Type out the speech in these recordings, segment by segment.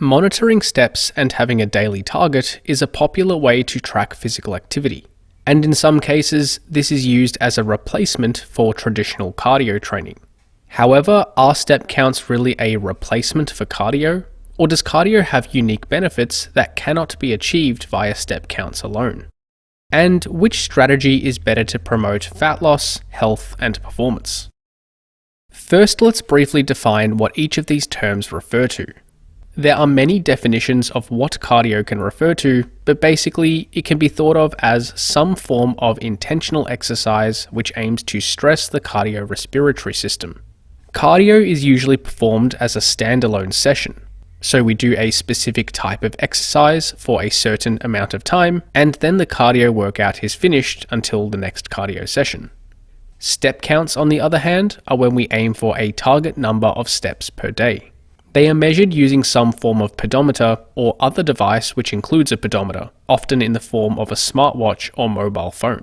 Monitoring steps and having a daily target is a popular way to track physical activity, and in some cases, this is used as a replacement for traditional cardio training. However, are step counts really a replacement for cardio, or does cardio have unique benefits that cannot be achieved via step counts alone? And which strategy is better to promote fat loss, health, and performance? First, let's briefly define what each of these terms refer to. There are many definitions of what cardio can refer to, but basically it can be thought of as some form of intentional exercise which aims to stress the cardiorespiratory system. Cardio is usually performed as a standalone session, so we do a specific type of exercise for a certain amount of time, and then the cardio workout is finished until the next cardio session. Step counts, on the other hand, are when we aim for a target number of steps per day. They are measured using some form of pedometer or other device which includes a pedometer, often in the form of a smartwatch or mobile phone.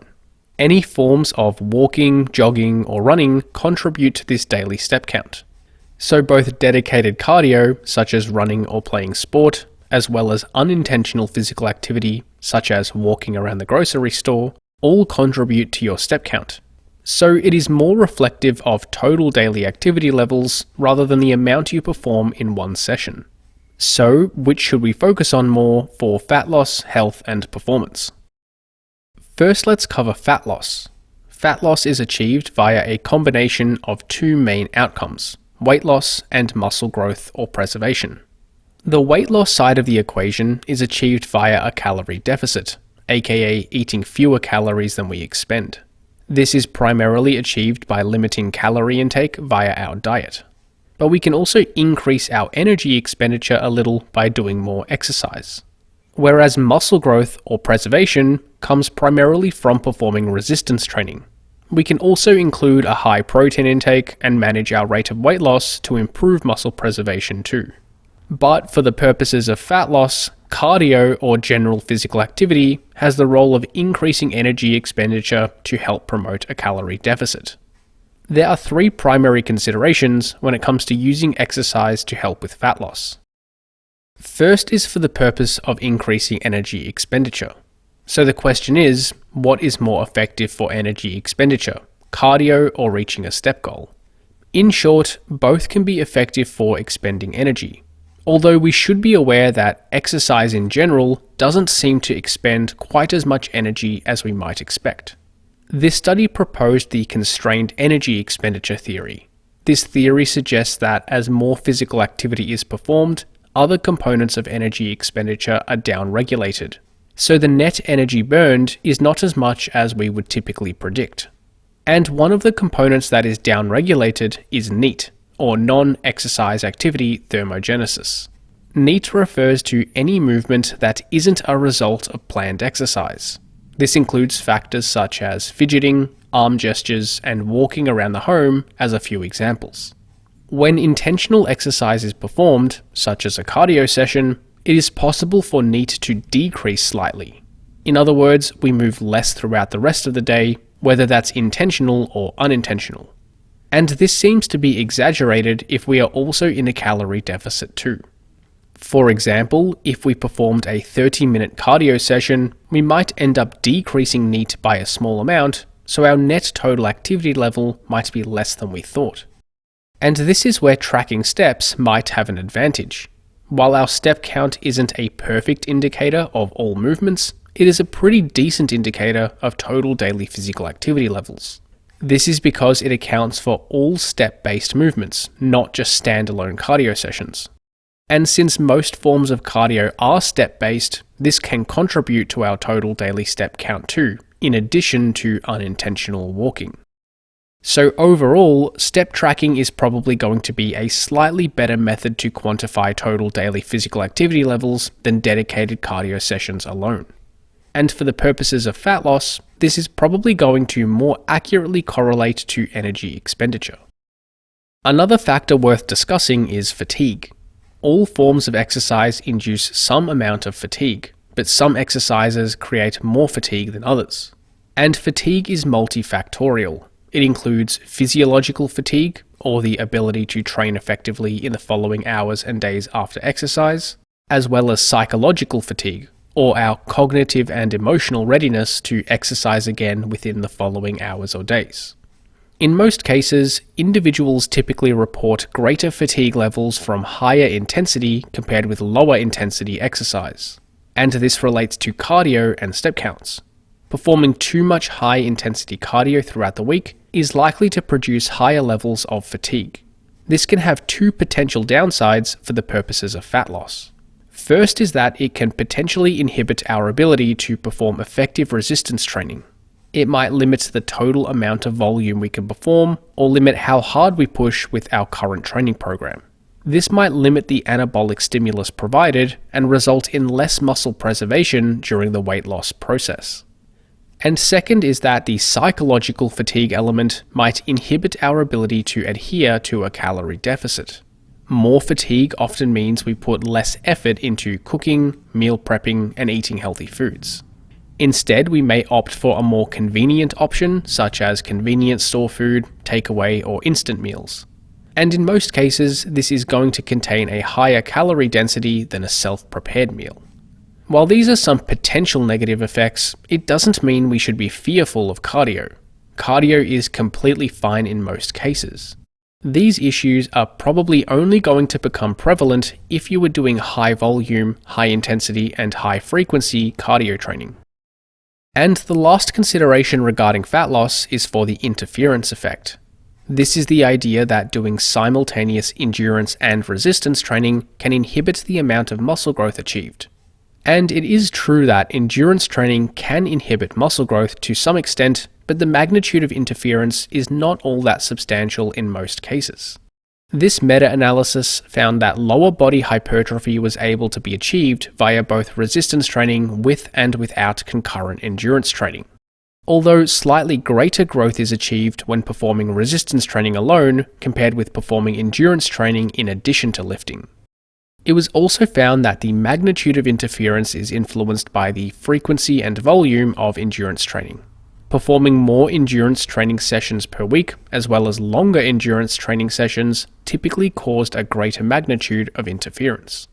Any forms of walking, jogging, or running contribute to this daily step count. So both dedicated cardio, such as running or playing sport, as well as unintentional physical activity, such as walking around the grocery store, all contribute to your step count. So it is more reflective of total daily activity levels rather than the amount you perform in one session. So, which should we focus on more for fat loss, health, and performance? First, let's cover fat loss. Fat loss is achieved via a combination of two main outcomes: weight loss and muscle growth or preservation. The weight loss side of the equation is achieved via a calorie deficit, aka eating fewer calories than we expend. This is primarily achieved by limiting calorie intake via our diet. But we can also increase our energy expenditure a little by doing more exercise. Whereas muscle growth or preservation comes primarily from performing resistance training. We can also include a high protein intake and manage our rate of weight loss to improve muscle preservation too. But for the purposes of fat loss, cardio or general physical activity has the role of increasing energy expenditure to help promote a calorie deficit. There are three primary considerations when it comes to using exercise to help with fat loss. First is for the purpose of increasing energy expenditure. So the question is, what is more effective for energy expenditure, cardio or reaching a step goal? In short, both can be effective for expending energy. Although we should be aware that exercise in general doesn't seem to expend quite as much energy as we might expect. This study proposed the constrained energy expenditure theory. This theory suggests that as more physical activity is performed, other components of energy expenditure are downregulated. So the net energy burned is not as much as we would typically predict. And one of the components that is downregulated is NEAT, or non-exercise activity thermogenesis. NEAT refers to any movement that isn't a result of planned exercise. This includes factors such as fidgeting, arm gestures, and walking around the home as a few examples. When intentional exercise is performed, such as a cardio session, it is possible for NEAT to decrease slightly. In other words, we move less throughout the rest of the day, whether that's intentional or unintentional. And this seems to be exaggerated if we are also in a calorie deficit too. For example, if we performed a 30-minute cardio session, we might end up decreasing NEAT by a small amount, so our net total activity level might be less than we thought. And this is where tracking steps might have an advantage. While our step count isn't a perfect indicator of all movements, it is a pretty decent indicator of total daily physical activity levels. This is because it accounts for all step-based movements, not just standalone cardio sessions. And since most forms of cardio are step-based, this can contribute to our total daily step count too, in addition to unintentional walking. So overall, step tracking is probably going to be a slightly better method to quantify total daily physical activity levels than dedicated cardio sessions alone. And for the purposes of fat loss, this is probably going to more accurately correlate to energy expenditure. Another factor worth discussing is fatigue. All forms of exercise induce some amount of fatigue, but some exercises create more fatigue than others. And fatigue is multifactorial. It includes physiological fatigue, or the ability to train effectively in the following hours and days after exercise, as well as psychological fatigue, or our cognitive and emotional readiness to exercise again within the following hours or days. In most cases, individuals typically report greater fatigue levels from higher intensity compared with lower intensity exercise, and this relates to cardio and step counts. Performing too much high intensity cardio throughout the week is likely to produce higher levels of fatigue. This can have two potential downsides for the purposes of fat loss. First is that it can potentially inhibit our ability to perform effective resistance training. It might limit the total amount of volume we can perform, or limit how hard we push with our current training program. This might limit the anabolic stimulus provided and result in less muscle preservation during the weight loss process. And second is that the psychological fatigue element might inhibit our ability to adhere to a calorie deficit. More fatigue often means we put less effort into cooking, meal prepping, and eating healthy foods. Instead, we may opt for a more convenient option, such as convenience store food, takeaway, or instant meals. And in most cases, this is going to contain a higher calorie density than a self-prepared meal. While these are some potential negative effects, it doesn't mean we should be fearful of cardio. Cardio is completely fine in most cases. These issues are probably only going to become prevalent if you were doing high volume, high intensity, and high frequency cardio training. And the last consideration regarding fat loss is for the interference effect. This is the idea that doing simultaneous endurance and resistance training can inhibit the amount of muscle growth achieved. And it is true that endurance training can inhibit muscle growth to some extent, but the magnitude of interference is not all that substantial in most cases. This meta-analysis found that lower body hypertrophy was able to be achieved via both resistance training with and without concurrent endurance training, although slightly greater growth is achieved when performing resistance training alone compared with performing endurance training in addition to lifting. It was also found that the magnitude of interference is influenced by the frequency and volume of endurance training. Performing more endurance training sessions per week, as well as longer endurance training sessions, typically caused a greater magnitude of interference.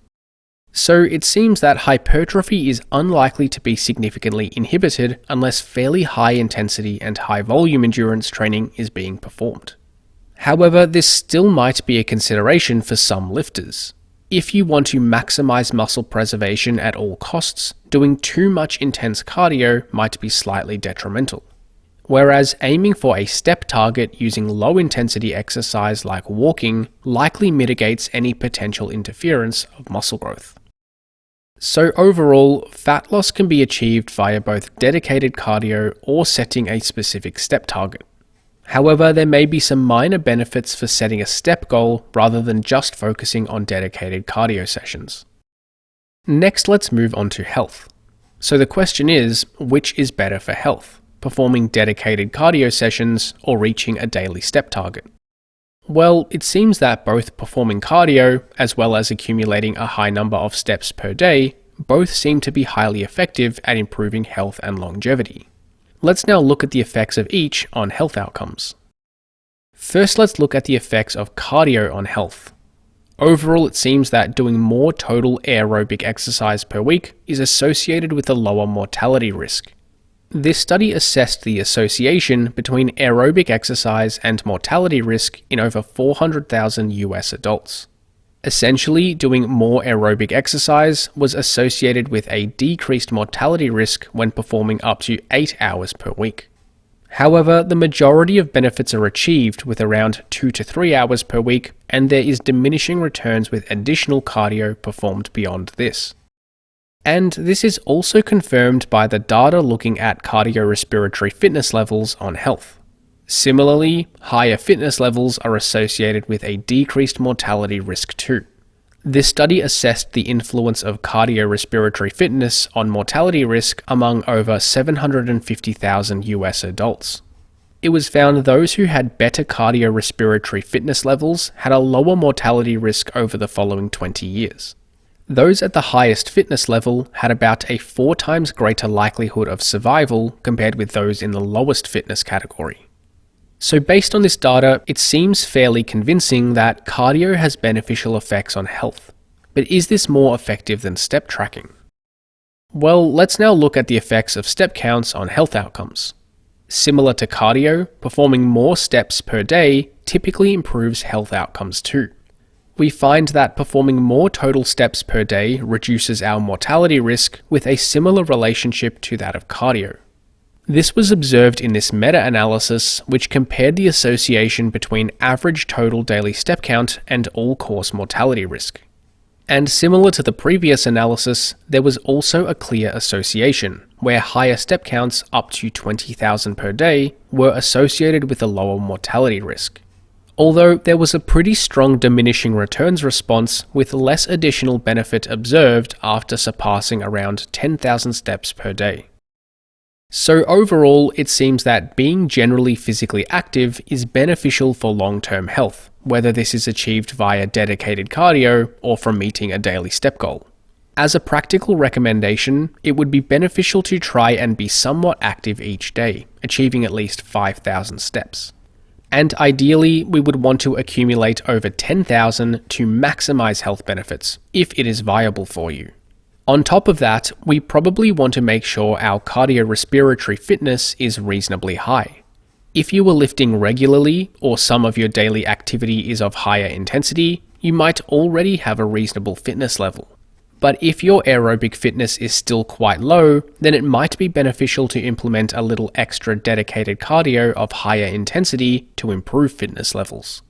So it seems that hypertrophy is unlikely to be significantly inhibited unless fairly high intensity and high volume endurance training is being performed. However, this still might be a consideration for some lifters. If you want to maximize muscle preservation at all costs, doing too much intense cardio might be slightly detrimental. Whereas aiming for a step target using low-intensity exercise like walking likely mitigates any potential interference of muscle growth. So overall, fat loss can be achieved via both dedicated cardio or setting a specific step target. However, there may be some minor benefits for setting a step goal rather than just focusing on dedicated cardio sessions. Next, let's move on to health. So the question is, which is better for health? Performing dedicated cardio sessions or reaching a daily step target? Well, it seems that both performing cardio as well as accumulating a high number of steps per day both seem to be highly effective at improving health and longevity. Let's now look at the effects of each on health outcomes. First, let's look at the effects of cardio on health. Overall, it seems that doing more total aerobic exercise per week is associated with a lower mortality risk. This study assessed the association between aerobic exercise and mortality risk in over 400,000 US adults. Essentially, doing more aerobic exercise was associated with a decreased mortality risk when performing up to 8 hours per week. However, the majority of benefits are achieved with around 2 to 3 hours per week, and there is diminishing returns with additional cardio performed beyond this. And this is also confirmed by the data looking at cardiorespiratory fitness levels on health. Similarly, higher fitness levels are associated with a decreased mortality risk too. This study assessed the influence of cardiorespiratory fitness on mortality risk among over 750,000 US adults. It was found those who had better cardiorespiratory fitness levels had a lower mortality risk over the following 20 years. Those at the highest fitness level had about a 4 times greater likelihood of survival compared with those in the lowest fitness category. So based on this data, it seems fairly convincing that cardio has beneficial effects on health. But is this more effective than step tracking? Well, let's now look at the effects of step counts on health outcomes. Similar to cardio, performing more steps per day typically improves health outcomes too. We find that performing more total steps per day reduces our mortality risk with a similar relationship to that of cardio. This was observed in this meta-analysis, which compared the association between average total daily step count and all-cause mortality risk. And similar to the previous analysis, there was also a clear association, where higher step counts up to 20,000 per day were associated with a lower mortality risk. Although there was a pretty strong diminishing returns response with less additional benefit observed after surpassing around 10,000 steps per day. So overall, it seems that being generally physically active is beneficial for long-term health, whether this is achieved via dedicated cardio or from meeting a daily step goal. As a practical recommendation, it would be beneficial to try and be somewhat active each day, achieving at least 5,000 steps. And ideally, we would want to accumulate over 10,000 to maximize health benefits, if it is viable for you. On top of that, we probably want to make sure our cardiorespiratory fitness is reasonably high. If you are lifting regularly, or some of your daily activity is of higher intensity, you might already have a reasonable fitness level. But if your aerobic fitness is still quite low, then it might be beneficial to implement a little extra dedicated cardio of higher intensity to improve fitness levels.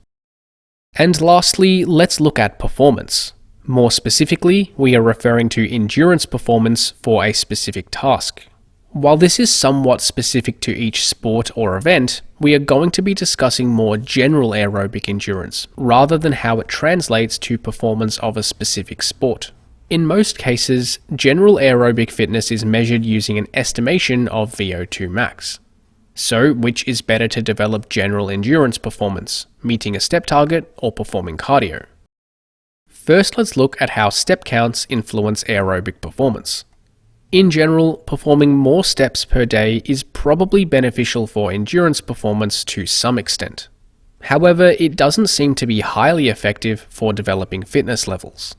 And lastly, let's look at performance. More specifically, we are referring to endurance performance for a specific task. While this is somewhat specific to each sport or event, we are going to be discussing more general aerobic endurance, rather than how it translates to performance of a specific sport. In most cases, general aerobic fitness is measured using an estimation of VO2 max. So, which is better to develop general endurance performance, meeting a step target or performing cardio? First, let's look at how step counts influence aerobic performance. In general, performing more steps per day is probably beneficial for endurance performance to some extent. However, it doesn't seem to be highly effective for developing fitness levels.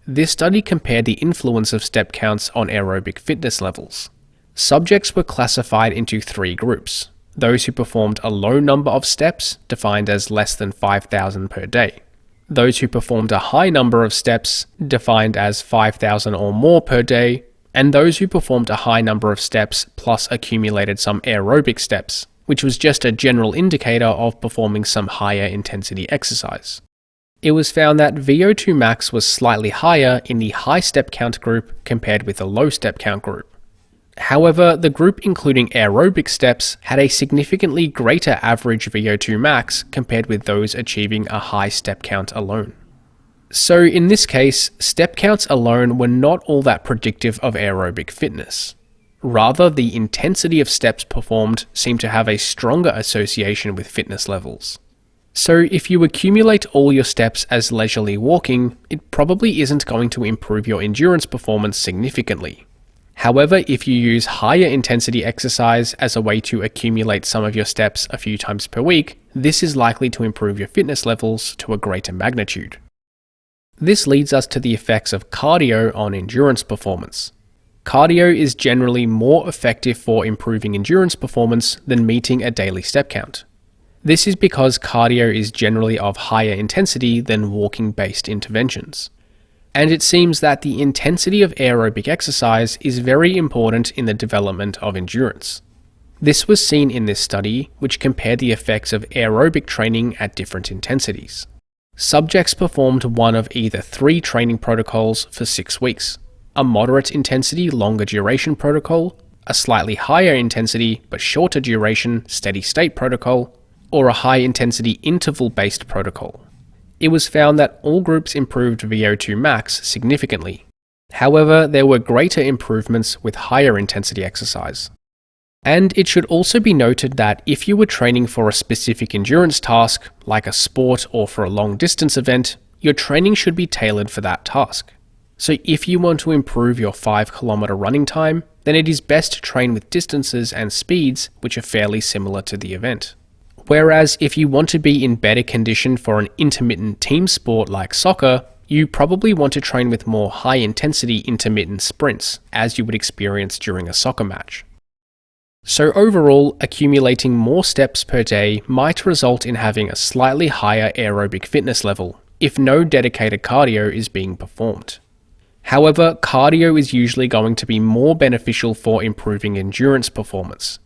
This study compared the influence of step counts on aerobic fitness levels. Subjects were classified into 3 groups: those who performed a low number of steps, defined as less than 5,000 per day; those who performed a high number of steps, defined as 5,000 or more per day; and those who performed a high number of steps plus accumulated some aerobic steps, which was just a general indicator of performing some higher intensity exercise. It was found that VO2 max was slightly higher in the high step count group compared with the low step count group. However, the group including aerobic steps had a significantly greater average VO2 max compared with those achieving a high step count alone. So in this case, step counts alone were not all that predictive of aerobic fitness. Rather, the intensity of steps performed seemed to have a stronger association with fitness levels. So if you accumulate all your steps as leisurely walking, it probably isn't going to improve your endurance performance significantly. However, if you use higher intensity exercise as a way to accumulate some of your steps a few times per week, this is likely to improve your fitness levels to a greater magnitude. This leads us to the effects of cardio on endurance performance. Cardio is generally more effective for improving endurance performance than meeting a daily step count. This is because cardio is generally of higher intensity than walking-based interventions. And it seems that the intensity of aerobic exercise is very important in the development of endurance. This was seen in this study, which compared the effects of aerobic training at different intensities. Subjects performed one of either 3 training protocols for 6 weeks: a moderate intensity, longer duration protocol, a slightly higher intensity but shorter duration, steady state protocol, or a high intensity interval-based protocol. It was found that all groups improved VO2 max significantly. However, there were greater improvements with higher intensity exercise. And it should also be noted that if you were training for a specific endurance task, like a sport or for a long distance event, your training should be tailored for that task. So if you want to improve your 5-kilometer running time, then it is best to train with distances and speeds which are fairly similar to the event. Whereas if you want to be in better condition for an intermittent team sport like soccer, you probably want to train with more high-intensity intermittent sprints, as you would experience during a soccer match. So overall, accumulating more steps per day might result in having a slightly higher aerobic fitness level, if no dedicated cardio is being performed. However, cardio is usually going to be more beneficial for improving endurance performance,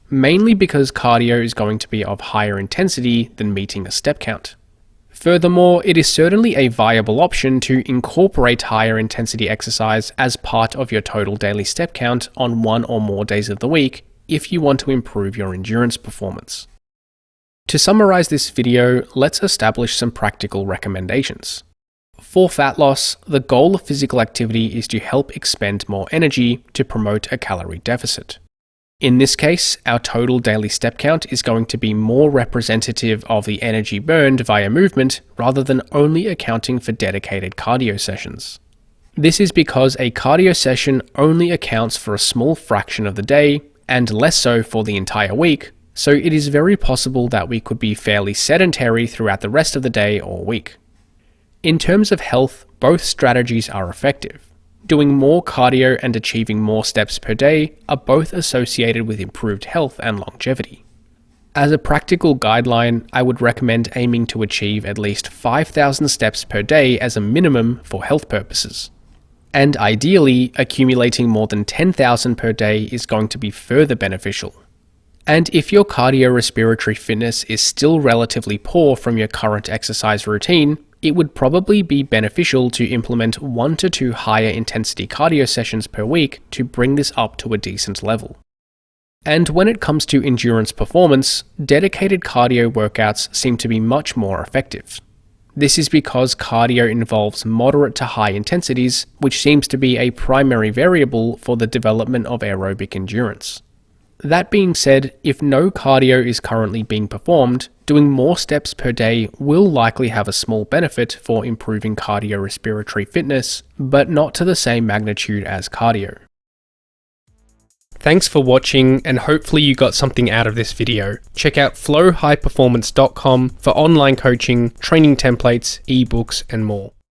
mainly because cardio is going to be of higher intensity than meeting a step count. Furthermore, it is certainly a viable option to incorporate higher intensity exercise as part of your total daily step count on one or more days of the week if you want to improve your endurance performance. To summarize this video, let's establish some practical recommendations. For fat loss, the goal of physical activity is to help expend more energy to promote a calorie deficit. In this case, our total daily step count is going to be more representative of the energy burned via movement rather than only accounting for dedicated cardio sessions. This is because a cardio session only accounts for a small fraction of the day and less so for the entire week, so it is very possible that we could be fairly sedentary throughout the rest of the day or week. In terms of health, both strategies are effective. Doing more cardio and achieving more steps per day are both associated with improved health and longevity. As a practical guideline, I would recommend aiming to achieve at least 5,000 steps per day as a minimum for health purposes. And ideally, accumulating more than 10,000 per day is going to be further beneficial. And if your cardiorespiratory fitness is still relatively poor from your current exercise routine, it would probably be beneficial to implement 1 to 2 higher intensity cardio sessions per week to bring this up to a decent level. And when it comes to endurance performance, dedicated cardio workouts seem to be much more effective. This is because cardio involves moderate to high intensities, which seems to be a primary variable for the development of aerobic endurance. That being said, if no cardio is currently being performed, doing more steps per day will likely have a small benefit for improving cardiorespiratory fitness, but not to the same magnitude as cardio. Thanks for watching, and hopefully you got something out of this video. Check out flowhighperformance.com for online coaching, training templates, ebooks, and more.